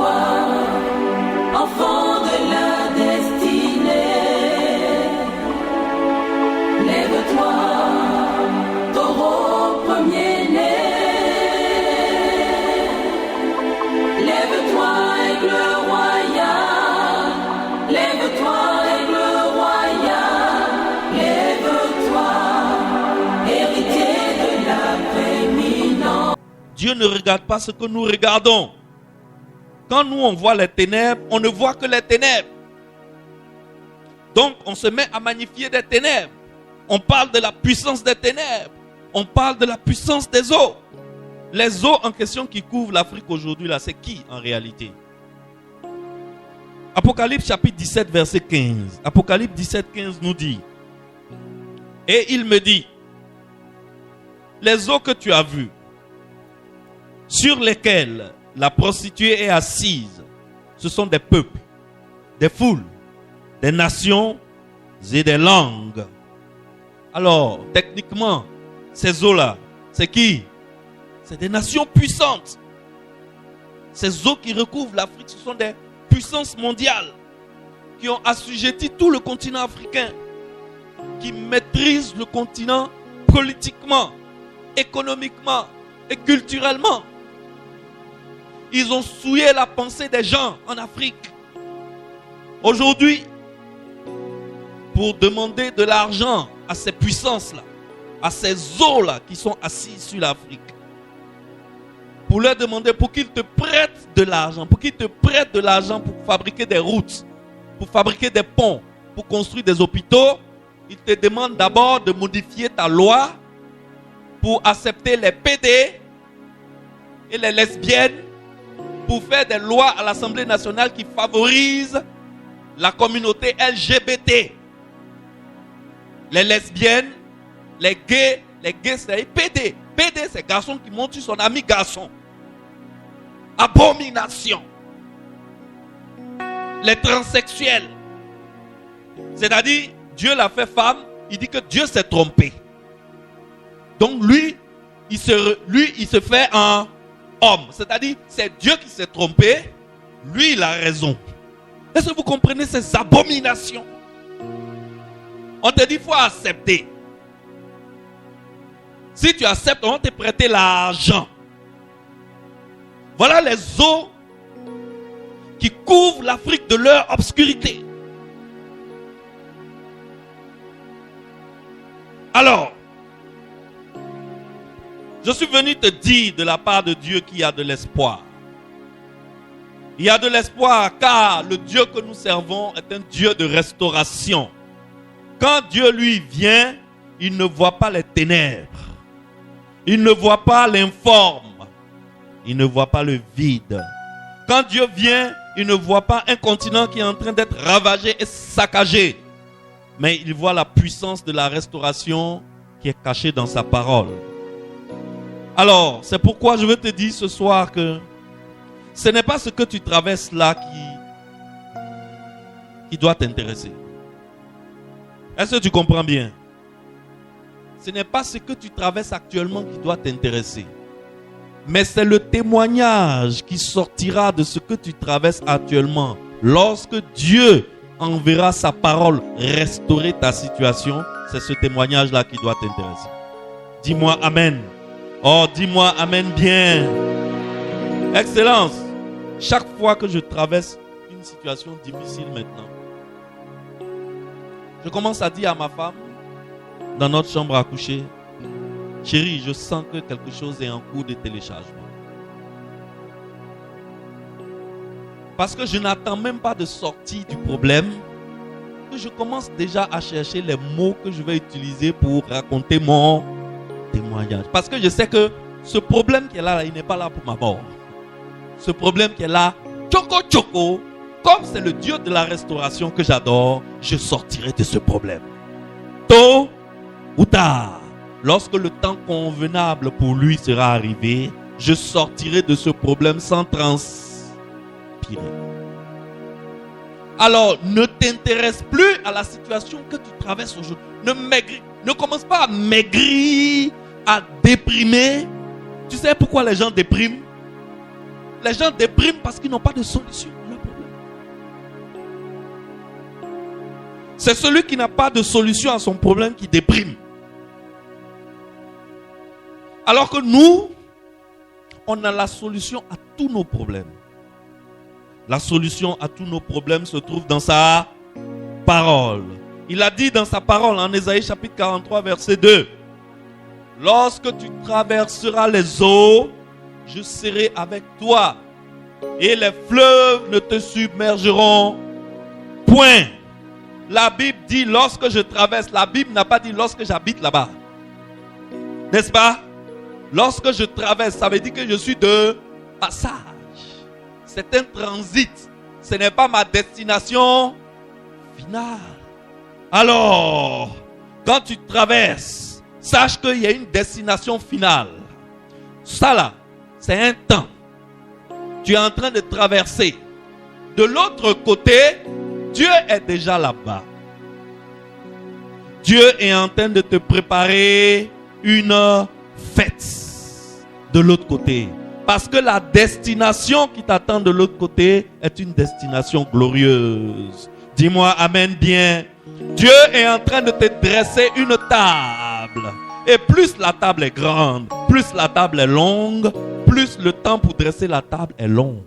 Lève-toi, enfant de la destinée. Lève-toi, taureau premier-né. Lève-toi, aigle royal. Lève-toi, aigle royal. Lève-toi, héritier de la prééminence. Dieu ne regarde pas ce que nous regardons. Quand nous on voit les ténèbres, on ne voit que les ténèbres. Donc on se met à magnifier des ténèbres. On parle de la puissance des ténèbres. On parle de la puissance des eaux. Les eaux en question qui couvrent l'Afrique aujourd'hui, là, c'est qui en réalité? Apocalypse chapitre 17, verset 15. Apocalypse 17, 15 nous dit: et il me dit, les eaux que tu as vues, sur lesquelles la prostituée est assise, ce sont des peuples, des foules, des nations et des langues. Alors, techniquement, ces eaux-là, c'est qui? C'est des nations puissantes. Ces eaux qui recouvrent l'Afrique, ce sont des puissances mondiales qui ont assujetti tout le continent africain, qui maîtrisent le continent politiquement, économiquement et culturellement. Ils ont souillé la pensée des gens en Afrique. Aujourd'hui, pour demander de l'argent à ces puissances-là, à ces eaux-là qui sont assises sur l'Afrique, pour leur demander pour qu'ils te prêtent de l'argent, pour qu'ils te prêtent de l'argent pour fabriquer des routes, pour fabriquer des ponts, pour construire des hôpitaux, ils te demandent d'abord de modifier ta loi pour accepter les PD et les lesbiennes, pour faire des lois à l'Assemblée nationale qui favorisent la communauté LGBT. Les lesbiennes, les gays c'est PD. PD c'est garçon qui monte sur son ami garçon. Abomination. Les transsexuels, c'est-à-dire Dieu l'a fait femme, il dit que Dieu s'est trompé. Donc lui, il se fait un homme, c'est-à-dire c'est Dieu qui s'est trompé, lui il a raison. Est-ce que vous comprenez ces abominations? On te dit il faut accepter. Si tu acceptes, on va te prêter l'argent. Voilà les eaux qui couvrent l'Afrique de leur obscurité. Alors, je suis venu te dire de la part de Dieu qu'il y a de l'espoir. Il y a de l'espoir car le Dieu que nous servons est un Dieu de restauration. Quand Dieu lui vient, il ne voit pas les ténèbres. Il ne voit pas l'informe. Il ne voit pas le vide. Quand Dieu vient, il ne voit pas un continent qui est en train d'être ravagé et saccagé. Mais il voit la puissance de la restauration qui est cachée dans sa parole. Alors, c'est pourquoi je veux te dire ce soir que ce n'est pas ce que tu traverses là qui doit t'intéresser. Est-ce que tu comprends bien? Ce n'est pas ce que tu traverses actuellement qui doit t'intéresser. Mais c'est le témoignage qui sortira de ce que tu traverses actuellement. Lorsque Dieu enverra sa parole restaurer ta situation, c'est ce témoignage-là qui doit t'intéresser. Dis-moi Amen. Oh, dis-moi Amen bien. Excellence. Chaque fois que je traverse une situation difficile maintenant, je commence à dire à ma femme, dans notre chambre à coucher, chérie, je sens que quelque chose est en cours de téléchargement. Parce que je n'attends même pas de sortie du problème, que je commence déjà à chercher les mots que je vais utiliser pour raconter mon témoignage. Parce que je sais que ce problème qui est là, il n'est pas là pour ma mort. Ce problème qui est là, tchoko, comme c'est le Dieu de la restauration que j'adore, je sortirai de ce problème. Tôt ou tard, lorsque le temps convenable pour lui sera arrivé, je sortirai de ce problème sans transpirer. Alors, ne t'intéresse plus à la situation que tu traverses aujourd'hui. Ne commence pas à maigrir, à déprimer. Tu sais pourquoi les gens dépriment? Les gens dépriment parce qu'ils n'ont pas de solution à leur problème. C'est celui qui n'a pas de solution à son problème qui déprime. Alors que nous, on a la solution à tous nos problèmes. La solution à tous nos problèmes se trouve dans sa parole. Il a dit dans sa parole en Ésaïe chapitre 43 verset 2. Lorsque tu traverseras les eaux, je serai avec toi et les fleuves ne te submergeront point. La Bible dit lorsque je traverse. La Bible n'a pas dit lorsque j'habite là-bas. N'est-ce pas? Lorsque je traverse, ça veut dire que je suis de passage. C'est un transit. Ce n'est pas ma destination finale. Alors, quand tu traverses, sache qu'il y a une destination finale. Ça là, c'est un temps. Tu es en train de traverser. De l'autre côté, Dieu est déjà là-bas. Dieu est en train de te préparer une fête de l'autre côté. Parce que la destination qui t'attend de l'autre côté est une destination glorieuse. Dis-moi amen bien. Dieu est en train de te dresser une table. Et plus la table est grande, plus la table est longue, plus le temps pour dresser la table est long.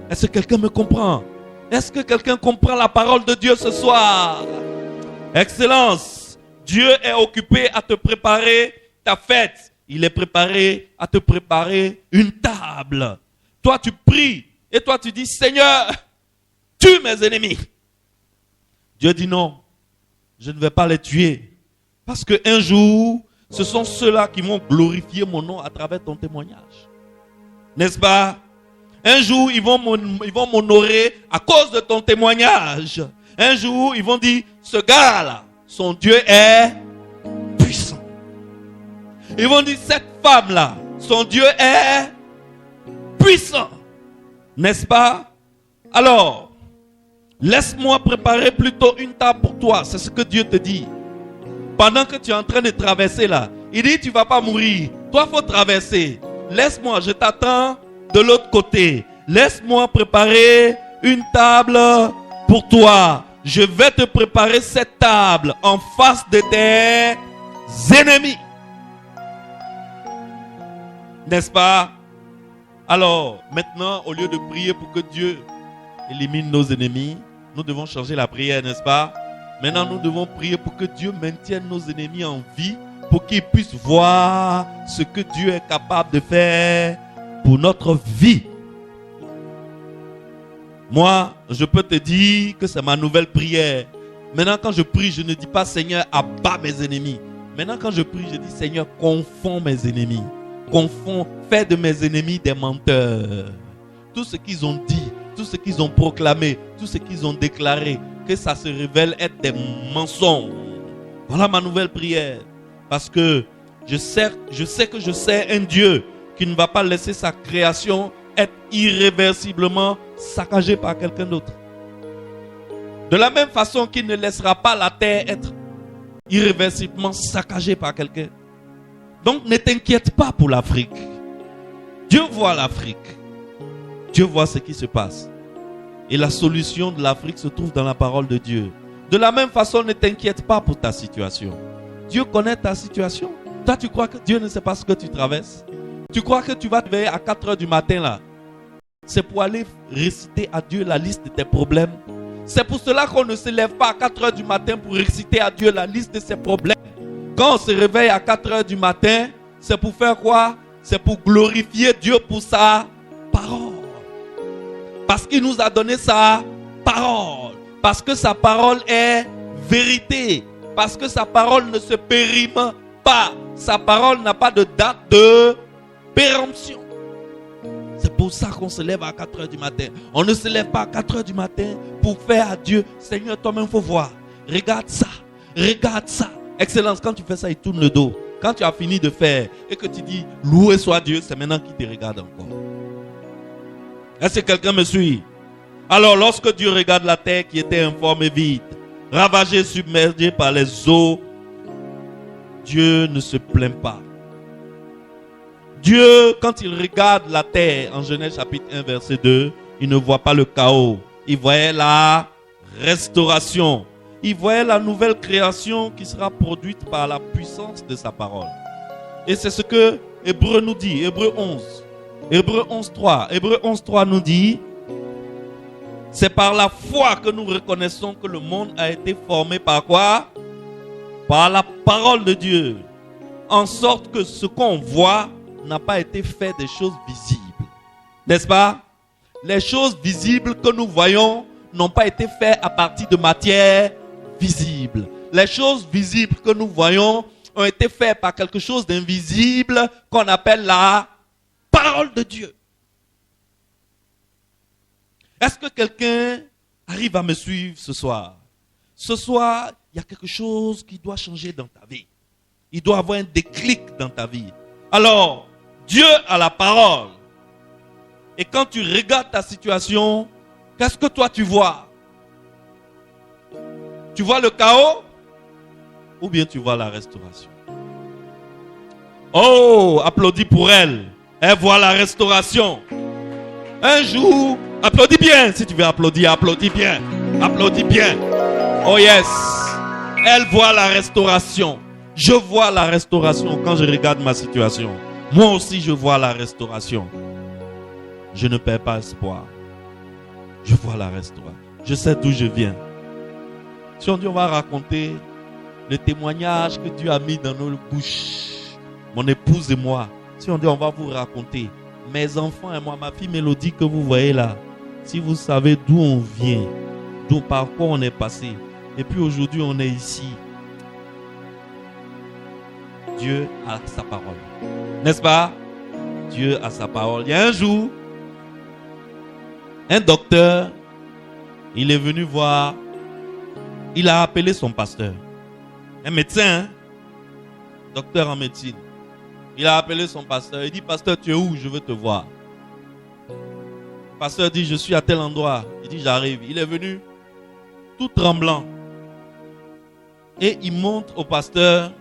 Est-ce que quelqu'un me comprend? Est-ce que quelqu'un comprend la parole de Dieu ce soir? Excellence, Dieu est occupé à te préparer ta fête. Il est préparé à te préparer une table. Toi tu pries et toi tu dis Seigneur, tue mes ennemis. Dieu dit non, je ne vais pas les tuer. Parce qu'un jour, ce sont ceux-là qui vont glorifier mon nom à travers ton témoignage. N'est-ce pas? Un jour, ils vont m'honorer à cause de ton témoignage. Un jour, ils vont dire, ce gars-là, son Dieu est puissant. Ils vont dire, cette femme-là, son Dieu est puissant. N'est-ce pas? Alors, laisse-moi préparer plutôt une table pour toi. C'est ce que Dieu te dit. Pendant que tu es en train de traverser là, il dit, tu ne vas pas mourir. Toi, il faut traverser. Laisse-moi, je t'attends de l'autre côté. Laisse-moi préparer une table pour toi. Je vais te préparer cette table en face de tes ennemis. N'est-ce pas? Alors, maintenant, au lieu de prier pour que Dieu élimine nos ennemis, nous devons changer la prière, n'est-ce pas? Maintenant, nous devons prier pour que Dieu maintienne nos ennemis en vie, pour qu'ils puissent voir ce que Dieu est capable de faire pour notre vie. Moi, je peux te dire que c'est ma nouvelle prière. Maintenant, quand je prie, je ne dis pas Seigneur, abat mes ennemis. Maintenant, quand je prie, je dis Seigneur, confonds mes ennemis. Confonds, fais de mes ennemis des menteurs. Tout ce qu'ils ont dit, tout ce qu'ils ont proclamé, tout ce qu'ils ont déclaré, que ça se révèle être des mensonges. Voilà ma nouvelle prière. Parce que je sais que je sais un Dieu qui ne va pas laisser sa création être irréversiblement saccagée par quelqu'un d'autre. De la même façon qu'il ne laissera pas la terre être irréversiblement saccagée par quelqu'un. Donc ne t'inquiète pas pour l'Afrique. Dieu voit l'Afrique. Dieu voit ce qui se passe. Et la solution de l'Afrique se trouve dans la parole de Dieu. De la même façon, ne t'inquiète pas pour ta situation. Dieu connaît ta situation. Toi, tu crois que Dieu ne sait pas ce que tu traverses? Tu crois que tu vas te réveiller à 4 heures du matin là? C'est pour aller réciter à Dieu la liste de tes problèmes. C'est pour cela qu'on ne se lève pas à 4 heures du matin pour réciter à Dieu la liste de ses problèmes. Quand on se réveille à 4 heures du matin, c'est pour faire quoi? C'est pour glorifier Dieu pour sa parole. Parce qu'il nous a donné sa parole. Parce que sa parole est vérité. Parce que sa parole ne se périme pas. Sa parole n'a pas de date de péremption. C'est pour ça qu'on se lève à 4 heures du matin. On ne se lève pas à 4 heures du matin pour faire à Dieu. Seigneur, toi-même, il faut voir. Regarde ça. Regarde ça. Excellence, quand tu fais ça, il tourne le dos. Quand tu as fini de faire et que tu dis, loué soit Dieu, c'est maintenant qu'il te regarde encore. Est-ce que quelqu'un me suit? Alors, lorsque Dieu regarde la terre qui était informe et vide, ravagée, submergée par les eaux, Dieu ne se plaint pas. Dieu, quand il regarde la terre, en Genèse chapitre 1, verset 2, il ne voit pas le chaos. Il voyait la restauration. Il voyait la nouvelle création qui sera produite par la puissance de sa parole. Et c'est ce que Hébreu nous dit, Hébreu 11. Hébreu 11.3. Hébreu 11.3 nous dit, c'est par la foi que nous reconnaissons que le monde a été formé par quoi? Par la parole de Dieu. En sorte que ce qu'on voit n'a pas été fait des choses visibles. N'est-ce pas? Les choses visibles que nous voyons n'ont pas été faites à partir de matière visible. Les choses visibles que nous voyons ont été faites par quelque chose d'invisible qu'on appelle la parole de Dieu. Est-ce que quelqu'un arrive à me suivre ce soir? Ce soir, il y a quelque chose qui doit changer dans ta vie. Il doit y avoir un déclic dans ta vie. Alors, Dieu a la parole. Et quand tu regardes ta situation, qu'est-ce que toi tu vois? Tu vois le chaos? Ou bien tu vois la restauration? Oh, applaudis pour elle. Elle voit la restauration. Un jour, applaudis bien. Si tu veux applaudir, applaudis bien. Applaudis bien. Oh yes. Elle voit la restauration. Je vois la restauration quand je regarde ma situation. Moi aussi, je vois la restauration. Je ne perds pas espoir. Je vois la restauration. Je sais d'où je viens. Si on dit, on va raconter le témoignage que Dieu a mis dans nos bouches. Mon épouse et moi. Si on dit, on va vous raconter. Mes enfants et moi, ma fille Mélodie que vous voyez là. Si vous savez d'où on vient, par quoi on est passé. Et puis aujourd'hui, on est ici. Dieu a sa parole. N'est-ce pas? Dieu a sa parole. Il y a un jour, un docteur, il est venu voir, il a appelé son pasteur. Un médecin, hein? Docteur en médecine. Il a appelé son pasteur. Il dit, pasteur, tu es où? Je veux te voir. Le pasteur dit, je suis à tel endroit. Il dit, j'arrive. Il est venu tout tremblant. Et il montre au pasteur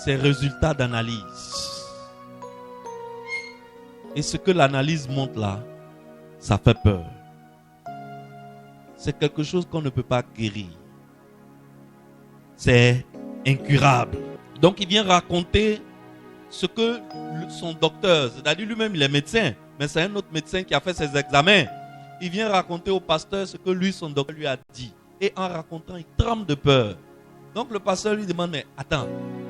ses résultats d'analyse. Et ce que l'analyse montre là, ça fait peur. C'est quelque chose qu'on ne peut pas guérir. C'est incurable. Donc il vient raconter ce que son docteur, c'est-à-dire lui-même il est médecin, mais c'est un autre médecin qui a fait ses examens. Il vient raconter au pasteur ce que lui, son docteur lui a dit. Et en racontant, il tremble de peur. Donc le pasteur lui demande, mais attends,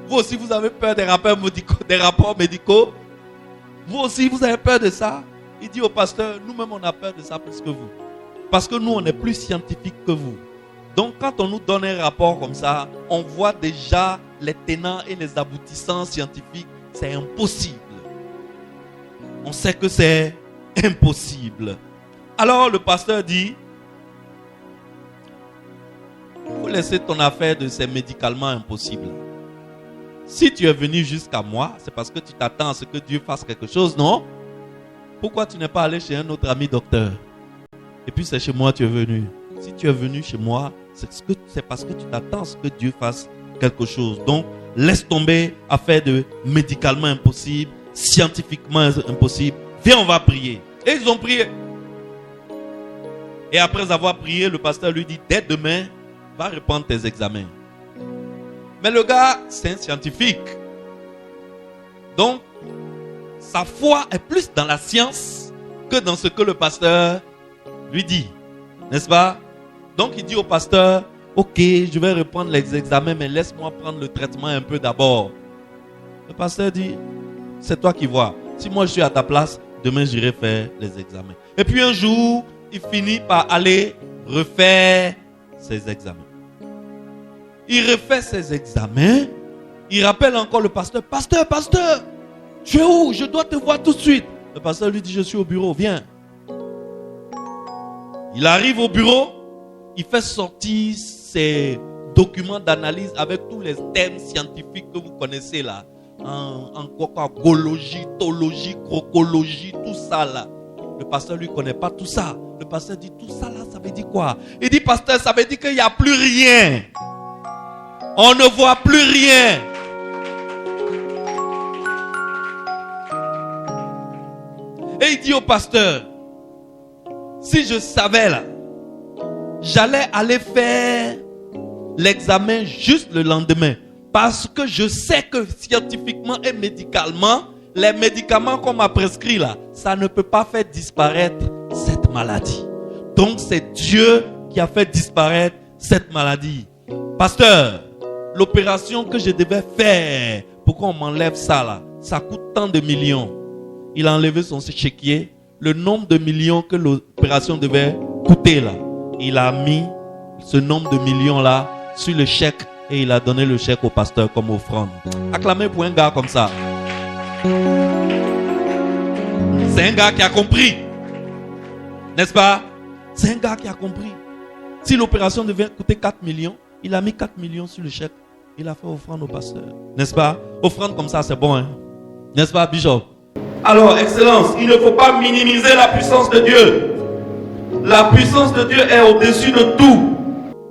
vous aussi vous avez peur des rapports médicaux? Vous aussi vous avez peur de ça? Il dit au pasteur, nous-mêmes on a peur de ça plus que vous. Parce que nous on est plus scientifiques que vous. Donc quand on nous donne un rapport comme ça, on voit déjà les tenants et les aboutissants scientifiques. C'est impossible. On sait que c'est impossible. Alors le pasteur dit, il faut laisser ton affaire de ces médicalement impossibles. Si tu es venu jusqu'à moi, c'est parce que tu t'attends à ce que Dieu fasse quelque chose, non? Pourquoi tu n'es pas allé chez un autre ami docteur? Et puis c'est chez moi que tu es venu. Si tu es venu chez moi, c'est parce que tu t'attends à ce que Dieu fasse quelque chose. Donc, laisse tomber affaire de médicalement impossible, scientifiquement impossible. Viens, on va prier. Et ils ont prié. Et après avoir prié, le pasteur lui dit, dès demain, va reprendre tes examens. Mais le gars, c'est un scientifique. Donc, sa foi est plus dans la science que dans ce que le pasteur lui dit. N'est-ce pas? Donc, il dit au pasteur, ok, je vais reprendre les examens, mais laisse-moi prendre le traitement un peu d'abord. Le pasteur dit, c'est toi qui vois. Si moi je suis à ta place, demain j'irai faire les examens. Et puis un jour, il finit par aller refaire ses examens. Il refait ses examens. Il rappelle encore le pasteur. Pasteur, tu es où? Je dois te voir tout de suite. Le pasteur lui dit, je suis au bureau, viens. Il arrive au bureau. Il fait sortir ses documents d'analyse avec tous les thèmes scientifiques que vous connaissez là. En gologie, tologie, crocologie, tout ça là. Le pasteur lui connaît pas tout ça. Le pasteur dit, tout ça là, ça veut dire quoi? Il dit, pasteur, ça veut dire qu'il n'y a plus rien. On ne voit plus rien. Et il dit au pasteur, si je savais là, j'allais aller faire l'examen juste le lendemain. Parce que je sais que scientifiquement et médicalement, les médicaments qu'on m'a prescrits là, ça ne peut pas faire disparaître cette maladie. Donc c'est Dieu qui a fait disparaître cette maladie. Pasteur, l'opération que je devais faire, pourquoi on m'enlève ça là? Ça coûte tant de millions. Il a enlevé son chéquier, le nombre de millions que l'opération devait coûter là. Il a mis ce nombre de millions là sur le chèque et il a donné le chèque au pasteur comme offrande. Acclamez pour un gars comme ça. C'est un gars qui a compris. N'est-ce pas? C'est un gars qui a compris. Si l'opération devait coûter 4 millions, il a mis 4 millions sur le chèque. Il a fait offrande au pasteur. N'est-ce pas? Offrande comme ça, c'est bon, hein? N'est-ce pas, Bishop? Alors, Excellence, il ne faut pas minimiser la puissance de Dieu. La puissance de Dieu est au-dessus de tout.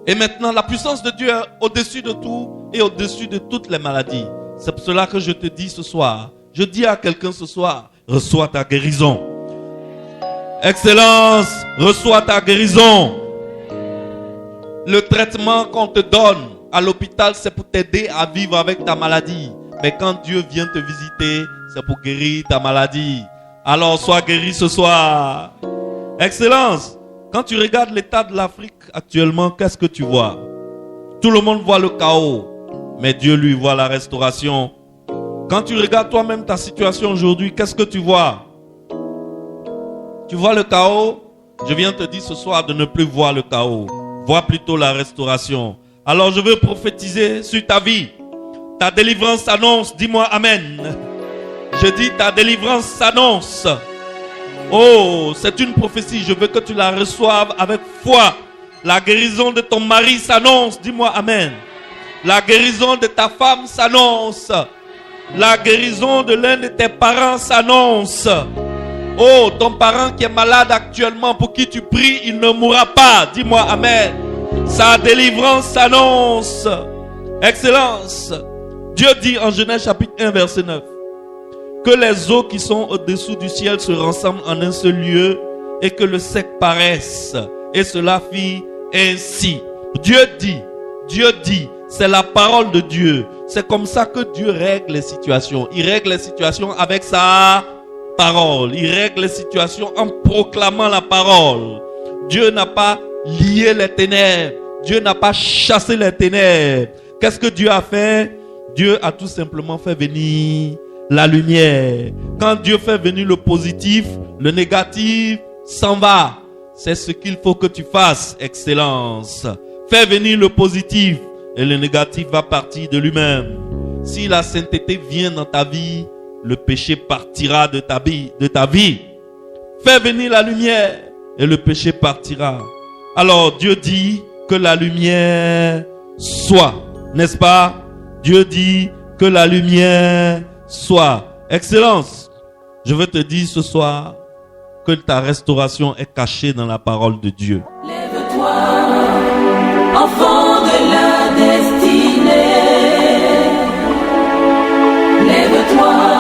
Et maintenant, la puissance de Dieu est au-dessus de tout et au-dessus de toutes les maladies. C'est pour cela que je te dis ce soir, je dis à quelqu'un ce soir, reçois ta guérison. Excellence, reçois ta guérison. Le traitement qu'on te donne à l'hôpital, c'est pour t'aider à vivre avec ta maladie. Mais quand Dieu vient te visiter, c'est pour guérir ta maladie. Alors sois guéri ce soir. Excellence, quand tu regardes l'état de l'Afrique actuellement, qu'est-ce que tu vois? Tout le monde voit le chaos, mais Dieu lui voit la restauration. Quand tu regardes toi-même ta situation aujourd'hui, qu'est-ce que tu vois? Tu vois le chaos? Je viens te dire ce soir de ne plus voir le chaos. Vois plutôt la restauration. Alors je veux prophétiser sur ta vie. Ta délivrance s'annonce. Dis-moi Amen. Je dis ta délivrance s'annonce. Oh, c'est une prophétie. Je veux que tu la reçoives avec foi. La guérison de ton mari s'annonce. Dis-moi Amen. La guérison de ta femme s'annonce. La guérison de l'un de tes parents s'annonce. Oh, ton parent qui est malade actuellement, pour qui tu pries, il ne mourra pas. Dis-moi Amen. Sa délivrance s'annonce. Excellence. Dieu dit en Genèse chapitre 1 verset 9 que les eaux qui sont au-dessous du ciel se rassemblent en un seul lieu et que le sec paraisse. Et cela fit ainsi. Dieu dit, c'est la parole de Dieu. C'est comme ça que Dieu règle les situations. Il règle les situations avec sa parole. Il règle les situations en proclamant la parole. Dieu n'a pas lié les ténèbres. Dieu n'a pas chassé les ténèbres. Qu'est-ce que Dieu a fait? Dieu a tout simplement fait venir la lumière. Quand Dieu fait venir le positif, le négatif s'en va. C'est ce qu'il faut que tu fasses, Excellence. Fais venir le positif et le négatif va partir de lui-même. Si la sainteté vient dans ta vie, le péché partira de ta vie. Fais venir la lumière et le péché partira. Alors Dieu dit que la lumière soit. N'est-ce pas? Dieu dit que la lumière soit. Excellence, je veux te dire ce soir que ta restauration est cachée dans la parole de Dieu. Lève-toi, enfant de la destinée. Lève-toi.